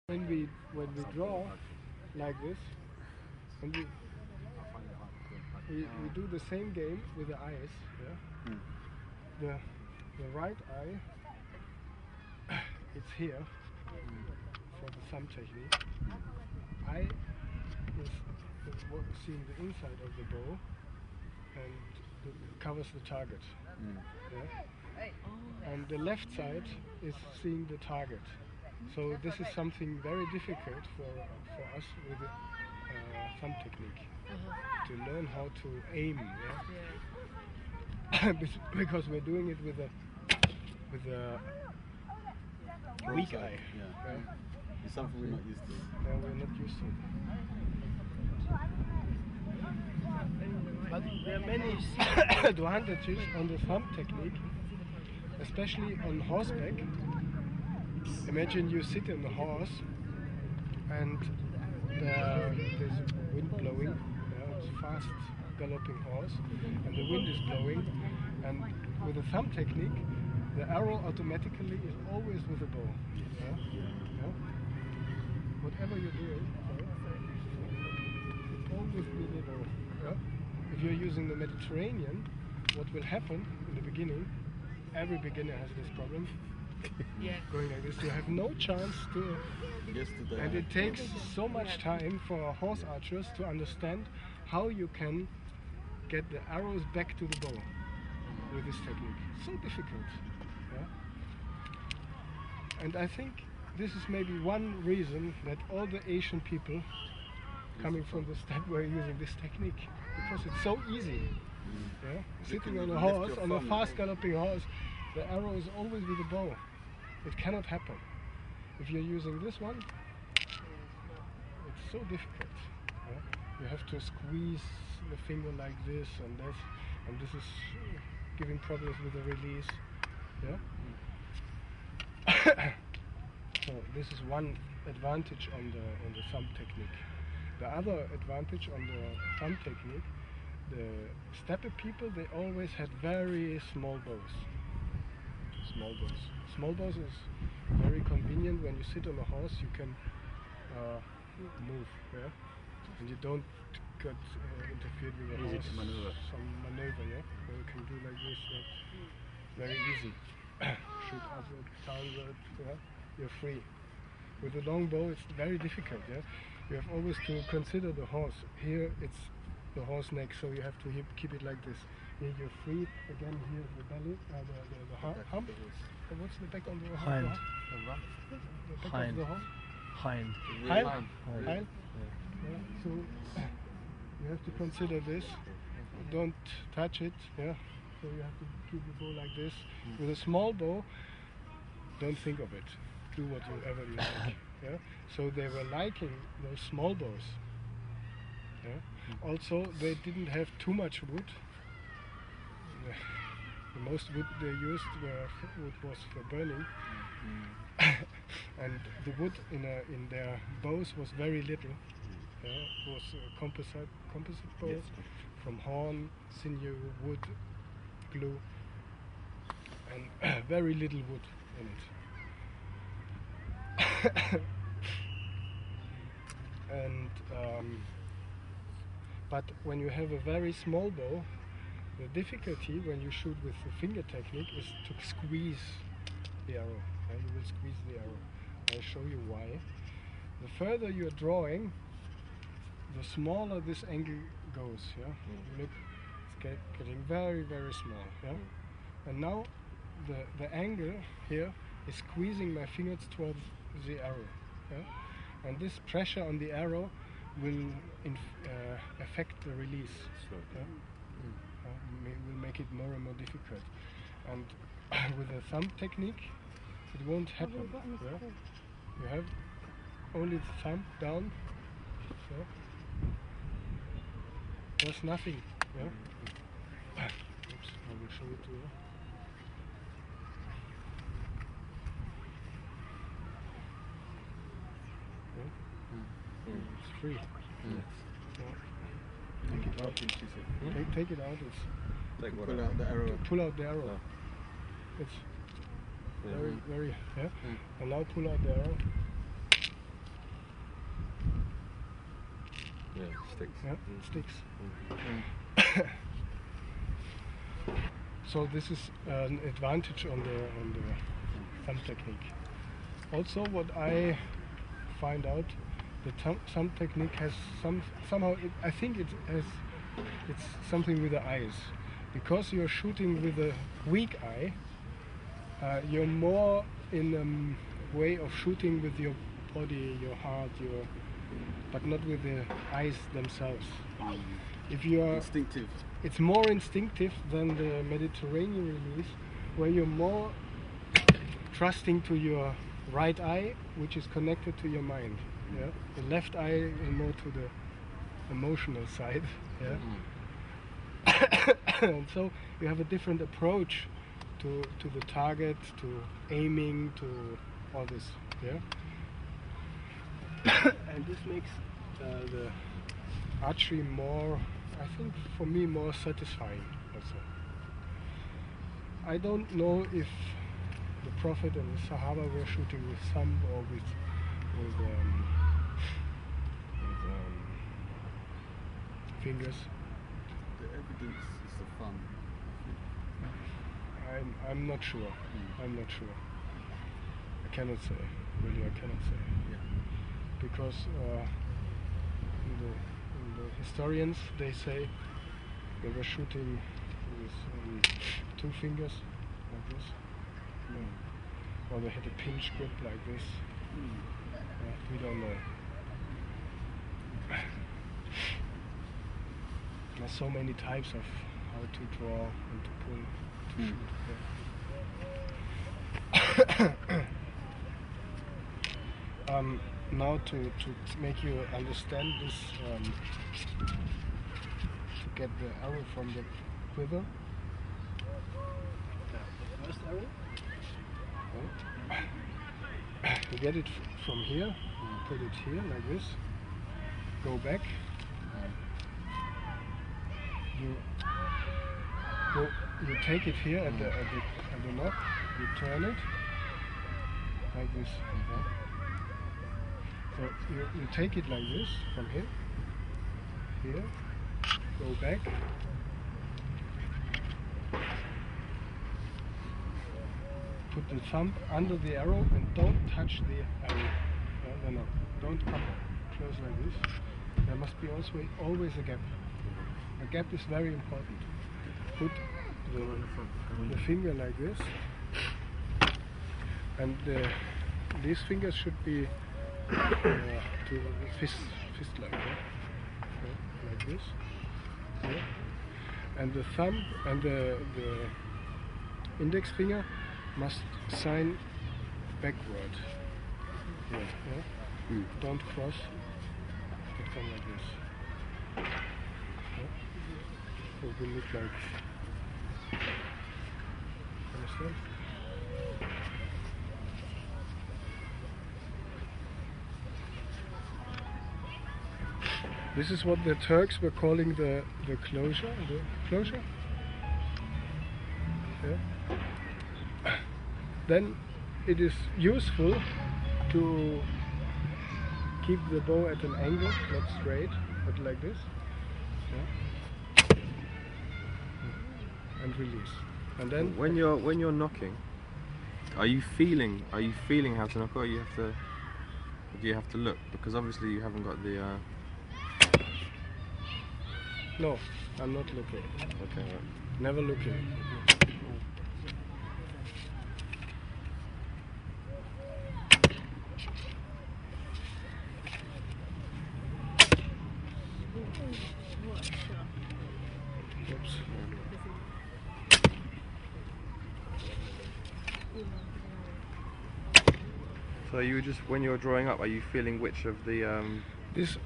When we draw like this, and we do the same game with the eyes. Yeah? The right eye, it's here for the thumb technique. Eye is seeing the inside of the bow and covers the target. Yeah? And the left side is seeing the target. So this is something very difficult for us with the thumb technique, to learn how to aim. Yeah? Because we're doing it with a weak eye. Yeah. It's something we're not used to. Yeah, we're not used to it. But there are many advantages on the thumb technique, especially on horseback. Imagine you sit in the horse and there's wind blowing. It's a fast galloping horse and the wind is blowing, and with the thumb technique the arrow automatically is always with the bow. Whatever you do, it's always with the bow. If you're using the Mediterranean, what will happen in the beginning, every beginner has this problem. Going like this, you have no chance to, and it takes so much time for horse archers to understand how you can get the arrows back to the bow with this technique. So difficult. And I think this is maybe one reason that all the Asian people coming from the steppe were using this technique, because it's so easy. Sitting on a horse, on a fast galloping horse, the arrow is always with the bow. It cannot happen. If you're using this one, it's so difficult. You have to squeeze the finger like this, and this is giving problems with the release. So this is one advantage on the thumb technique. The other advantage on the thumb technique, the steppe people, they always had very small bows. Small bows is very convenient. When you sit on a horse, you can move, and you don't get interfered with the horse. Some maneuver, where you can do like this, very easy. Shoot upward, downward, you're free. With a long bow, it's very difficult. You have always to consider the horse. Here, it's the horse neck, so you have to keep it like this. Here you're free. Again, here the belly, the hump. What's the back on the horse? Hind. The back Hind. of the horse? Hind. Hind. So you have to consider this. Don't touch it. So you have to keep the bow like this. With a small bow, don't think of it. Do whatever you like. So they were liking those small bows. Also, they didn't have too much wood. The most wood they used was for burning, and the wood in their bows was very little. It was a composite bow from horn, sinew, wood, glue, and very little wood in it. And but when you have a very small bow, the difficulty when you shoot with the finger technique is to squeeze the arrow. You will squeeze the arrow. I'll show you why. The further you're drawing, the smaller this angle goes. Look, it's getting very, very small. And now the angle here is squeezing my fingers towards the arrow. And this pressure on the arrow will affect the release. Will make it more and more difficult. And with the thumb technique, it won't happen. You have only the thumb down. There's nothing. Oops, I will show it to you. It's free. Take it out. Take it out. Pull out the arrow. Pull out the arrow. It's very. And now pull out the arrow. Yeah, sticks. Yeah, sticks. So this is an advantage on the thumb technique. Also, what I find out, the thumb technique has somehow. I think it's something with the eyes, because you're shooting with a weak eye. You're more in a way of shooting with your body, your heart, but not with the eyes themselves. If you are instinctive. It's more instinctive than the Mediterranean release, where you're more trusting to your right eye, which is connected to your mind. Yeah, the left eye is more to the emotional side. Yeah, and so you have a different approach to the target, to aiming, to all this. Yeah, and this makes the archery more, I think, for me, more satisfying also. I don't know if the Prophet and the Sahaba were shooting with thumb or with fingers. The evidence is the thumb. I'm not sure. I'm not sure. I cannot say. Really, I cannot say. Yeah. Because the historians, they say they were shooting with 2 fingers like this, or they had a pinch grip like this. We don't know. There's so many types of how to draw and to pull, to shoot. Now to make you understand this, to get the arrow from the quiver. The first arrow. You get it from here. Put it here like this. Go back. You take it here at the knob. You turn it like this. So you take it like this from here, go back, put the thumb under the arrow and don't touch the arrow. No, don't come close like this. There must be also always a gap. A gap is very important. Put the finger like this, and these fingers should be to fist like that, like this, and the thumb and the index finger must sign backward. Don't cross. It come like this. It will look like. Understand? This is what the Turks were calling the closure. The closure. Yeah. Then it is useful to keep the bow at an angle, not straight, but like this. Yeah. And release. And then when you're knocking, are you feeling how to knock, or do you have to look? Because obviously you haven't got the. No, I'm not looking. Okay. Right. Never looking. Oops. So you just, when you're drawing up, are you feeling which of the This